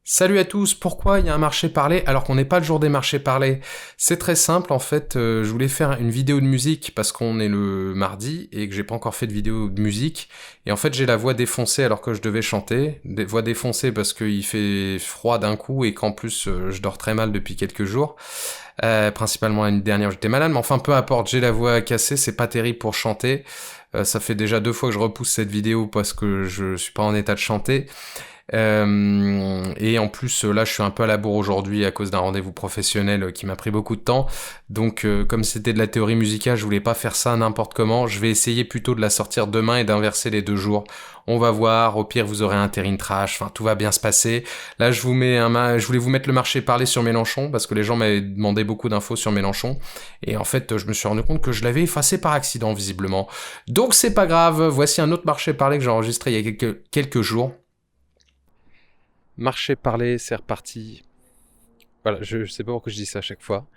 Salut à tous, pourquoi il y a un marché parlé alors qu'on n'est pas le jour des marchés parlés? C'est très simple en fait, je voulais faire une vidéo de musique parce qu'on est le mardi et que j'ai pas encore fait de vidéo de musique et en fait j'ai la voix défoncée alors que je devais chanter, des voix défoncée parce qu'il fait froid d'un coup et qu'en plus je dors très mal depuis quelques jours, principalement l'année dernière j'étais malade mais enfin peu importe, j'ai la voix cassée, c'est pas terrible pour chanter. Ça fait déjà 2 fois que je repousse cette vidéo parce que je suis pas en état de chanter. Et en plus, là, je suis un peu à la bourre aujourd'hui à cause d'un rendez-vous professionnel qui m'a pris beaucoup de temps. Donc, comme c'était de la théorie musicale, je voulais pas faire ça n'importe comment. Je vais essayer plutôt de la sortir demain et d'inverser les 2 jours. On va voir. Au pire, vous aurez un terrine trash. Enfin, tout va bien se passer. Là, je voulais vous mettre le marché parlé sur Mélenchon parce que les gens m'avaient demandé beaucoup d'infos sur Mélenchon. Et en fait, je me suis rendu compte que je l'avais effacé par accident, visiblement. Donc, c'est pas grave. Voici un autre marché parlé que j'ai enregistré il y a quelques jours. Marché parler, c'est reparti. Voilà, je sais pas pourquoi je dis ça à chaque fois.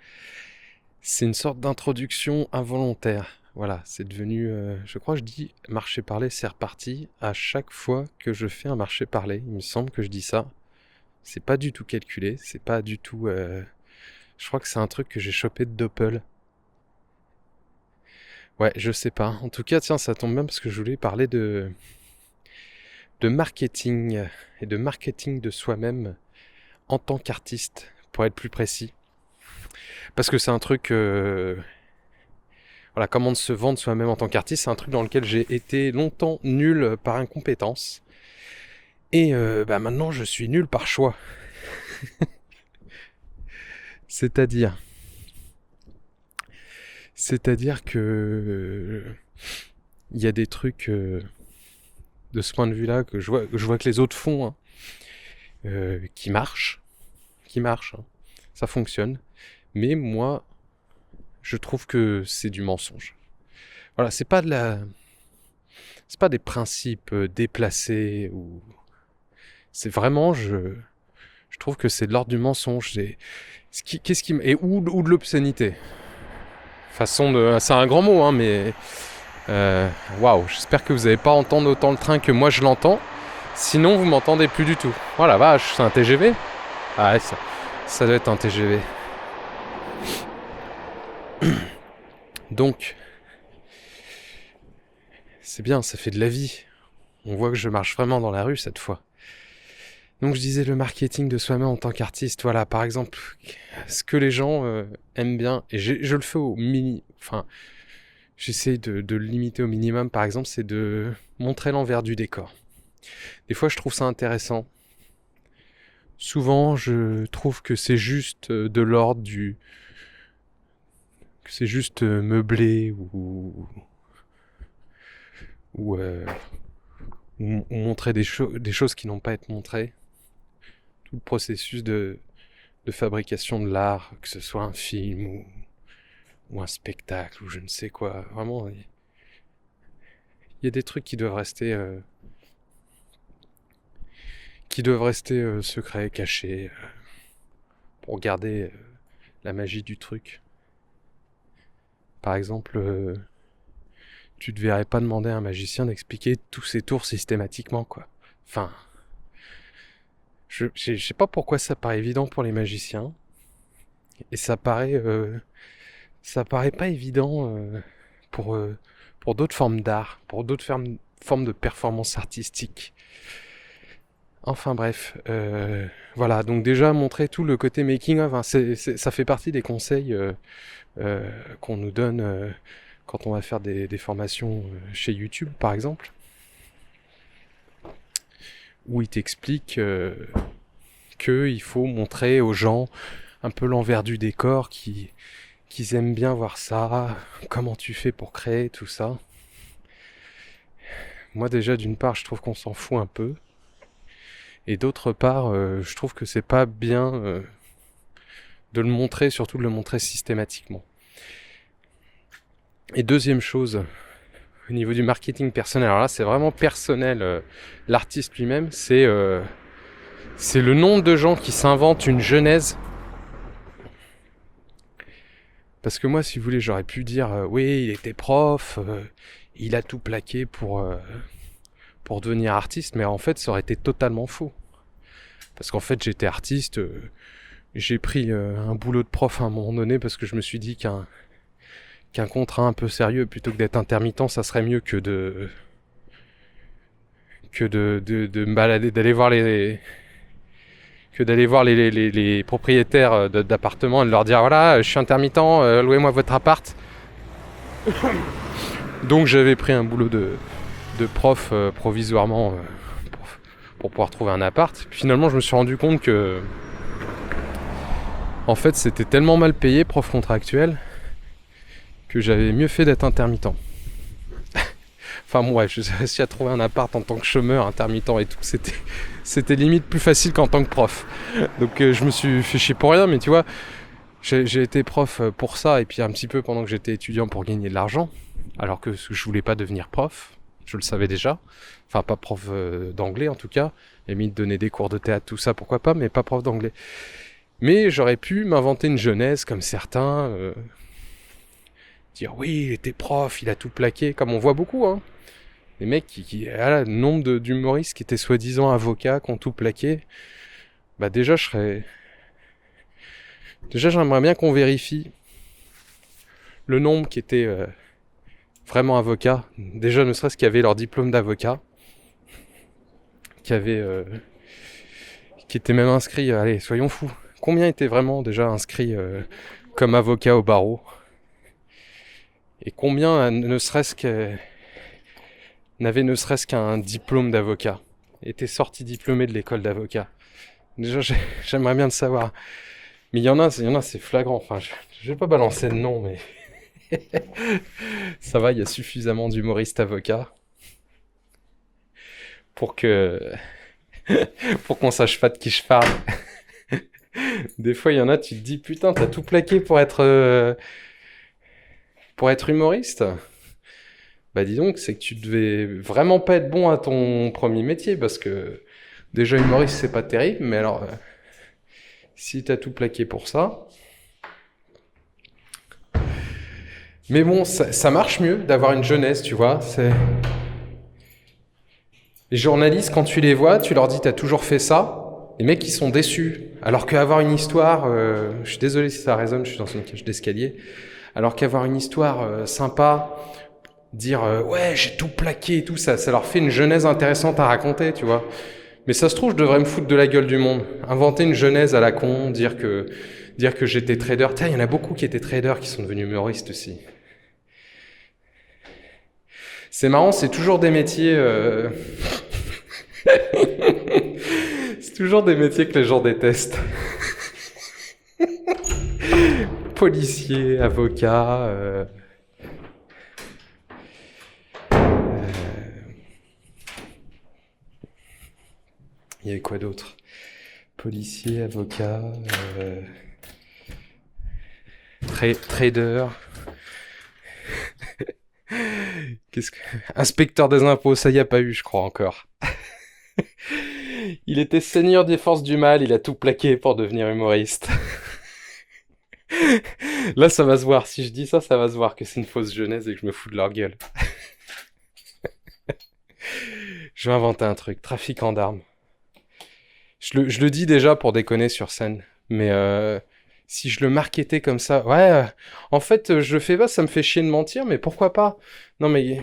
C'est une sorte d'introduction involontaire. Voilà, c'est devenu, je crois que je dis marché parler, c'est reparti à chaque fois que je fais un marché parler. Il me semble que je dis ça. C'est pas du tout calculé, c'est pas du tout. Je crois que c'est un truc que j'ai chopé de Doppel. Ouais, je sais pas. En tout cas, tiens, ça tombe bien parce que je voulais parler de marketing et de marketing de soi-même en tant qu'artiste, pour être plus précis. Parce que c'est un truc, voilà, comment se vendre soi-même en tant qu'artiste, c'est un truc dans lequel j'ai été longtemps nul par incompétence. Et maintenant, je suis nul par choix. C'est-à-dire, c'est-à-dire que il y a des trucs de ce point de vue-là que je vois que les autres font, hein, qui marchent, hein. Ça fonctionne. Mais moi, je trouve que c'est du mensonge. Voilà, c'est pas des principes déplacés ou c'est vraiment, je trouve que c'est de l'ordre du mensonge. Qu'est-ce qui et ou de l'obscénité. C'est un grand mot, hein, mais waouh, j'espère que vous n'allez pas entendre autant le train que moi je l'entends. Sinon, vous m'entendez plus du tout. Oh la vache, c'est un TGV. Ah ouais, ça doit être un TGV. Donc, c'est bien, ça fait de la vie. On voit que je marche vraiment dans la rue cette fois. Donc je disais le marketing de soi-même en tant qu'artiste. Voilà, par exemple, ce que les gens aiment bien, et je le fais au mini... Enfin, j'essaie de le limiter au minimum, par exemple, c'est de montrer l'envers du décor. Des fois, je trouve ça intéressant. Souvent, je trouve que c'est juste de l'ordre du... que c'est juste meublé ou, euh, ou montrer des choses qui n'ont pas à être montrées. Tout le processus de fabrication de l'art, que ce soit un film ou un spectacle ou je ne sais quoi. Vraiment, il y a des trucs qui doivent rester secrets, cachés, pour garder la magie du truc. Par exemple, tu ne devrais pas demander à un magicien d'expliquer tous ses tours systématiquement, quoi. Enfin, je sais pas pourquoi ça paraît évident pour les magiciens, et ça paraît pas évident pour, euh, pour d'autres formes d'art, pour d'autres formes de performance artistique. Enfin bref, voilà, donc déjà montrer tout le côté making of, hein, ça fait partie des conseils qu'on nous donne quand on va faire des formations chez YouTube par exemple, où ils t'expliquent qu'il faut montrer aux gens un peu l'envers du décor, qu'ils aiment bien voir ça, comment tu fais pour créer tout ça. Moi déjà d'une part je trouve qu'on s'en fout un peu, et d'autre part je trouve que c'est pas bien de le montrer, surtout de le montrer systématiquement. Et deuxième chose, au niveau du marketing personnel, alors là c'est vraiment personnel, l'artiste lui-même, c'est le nombre de gens qui s'inventent une genèse. Parce que moi, si vous voulez, j'aurais pu dire oui, il était prof, il a tout plaqué pour devenir artiste, mais en fait ça aurait été totalement faux. Parce qu'en fait, j'étais artiste, j'ai pris un boulot de prof à un moment donné parce que je me suis dit qu'un contrat un peu sérieux, plutôt que d'être intermittent, ça serait mieux que de me balader, d'aller voir les propriétaires d'appartements et de leur dire voilà, je suis intermittent, louez-moi votre appart. Donc j'avais pris un boulot de prof provisoirement pour pouvoir trouver un appart. Puis finalement, je me suis rendu compte que en fait, c'était tellement mal payé, prof contractuel, que j'avais mieux fait d'être intermittent. Enfin bon, ouais, j'ai réussi à trouver un appart en tant que chômeur, intermittent et tout. C'était limite plus facile qu'en tant que prof. Donc je me suis fait chier pour rien, mais tu vois, j'ai été prof pour ça, et puis un petit peu pendant que j'étais étudiant pour gagner de l'argent, alors que je voulais pas devenir prof, je le savais déjà. Enfin, pas prof d'anglais en tout cas. J'ai mis de donner des cours de théâtre, tout ça, pourquoi pas, mais pas prof d'anglais. Mais j'aurais pu m'inventer une jeunesse comme certains, dire oui, il était prof, il a tout plaqué, comme on voit beaucoup, hein. Les mecs le nombre d'humoristes qui étaient soi-disant avocats, qui ont tout plaqué. Bah déjà, j'aimerais bien qu'on vérifie le nombre qui était vraiment avocats. Déjà, ne serait-ce qu'il y avait leur diplôme d'avocat, qui était même inscrit. Allez, soyons fous. Combien étaient vraiment déjà inscrits comme avocats au barreau? Et combien n'avaient ne serait-ce qu'un diplôme d'avocat, étaient sortis diplômés de l'école d'avocat? Déjà, j'aimerais bien le savoir. Mais il y en a, c'est flagrant. Enfin, je vais pas balancer de nom, mais ça va, il y a suffisamment d'humoristes avocats pour qu'on sache pas de qui je parle. Des fois, il y en a, tu te dis, putain, t'as tout plaqué pour être humoriste? Bah dis donc, c'est que tu devais vraiment pas être bon à ton premier métier, parce que déjà humoriste, c'est pas terrible, mais alors, si t'as tout plaqué pour ça... Mais bon, ça marche mieux d'avoir une jeunesse, tu vois. Les journalistes, quand tu les vois, tu leur dis t'as toujours fait ça, les mecs ils sont déçus. Alors qu'avoir une histoire, je suis désolé si ça résonne, je suis dans une cage d'escalier. Alors qu'avoir une histoire sympa, dire ouais j'ai tout plaqué et tout, ça leur fait une genèse intéressante à raconter, tu vois. Mais ça se trouve, je devrais me foutre de la gueule du monde. Inventer une genèse à la con, dire que j'étais trader. Tiens, il y en a beaucoup qui étaient traders qui sont devenus humoristes aussi. C'est marrant, c'est toujours des métiers... c'est toujours des métiers que les gens détestent. Policier, avocat... Il y avait quoi d'autre? Policier, avocat... trader... Inspecteur des impôts, ça y a pas eu, je crois, encore. Il était seigneur des forces du mal, il a tout plaqué pour devenir humoriste. Là, ça va se voir. Si je dis ça, ça va se voir que c'est une fausse genèse et que je me fous de leur gueule. Je vais inventer un truc. Trafiquant d'armes. Je le dis déjà pour déconner sur scène. Mais si je le marketais comme ça... Ouais, en fait, je le fais pas, ça me fait chier de mentir, mais pourquoi pas? Non, mais...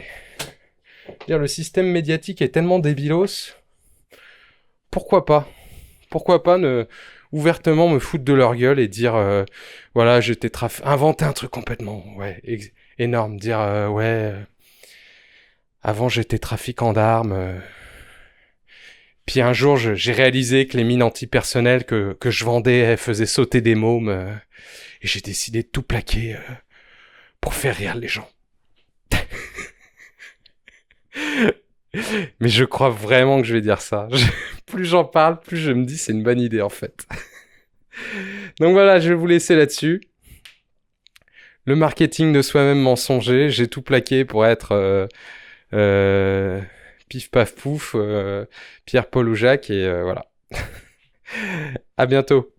le système médiatique est tellement débilos. Pourquoi pas? Pourquoi pas ouvertement me foutre de leur gueule et dire voilà, j'étais inventer un truc complètement énorme, dire avant j'étais trafiquant d'armes, puis un jour j'ai réalisé que les mines antipersonnelles que je vendais, elles faisaient sauter des mômes, et j'ai décidé de tout plaquer pour faire rire les gens. Mais je crois vraiment que je vais dire ça. Plus j'en parle, plus je me dis c'est une bonne idée en fait. Donc voilà, je vais vous laisser là-dessus. Le marketing de soi-même mensonger, j'ai tout plaqué pour être pif paf pouf, Pierre, Paul ou Jacques, et voilà. À bientôt.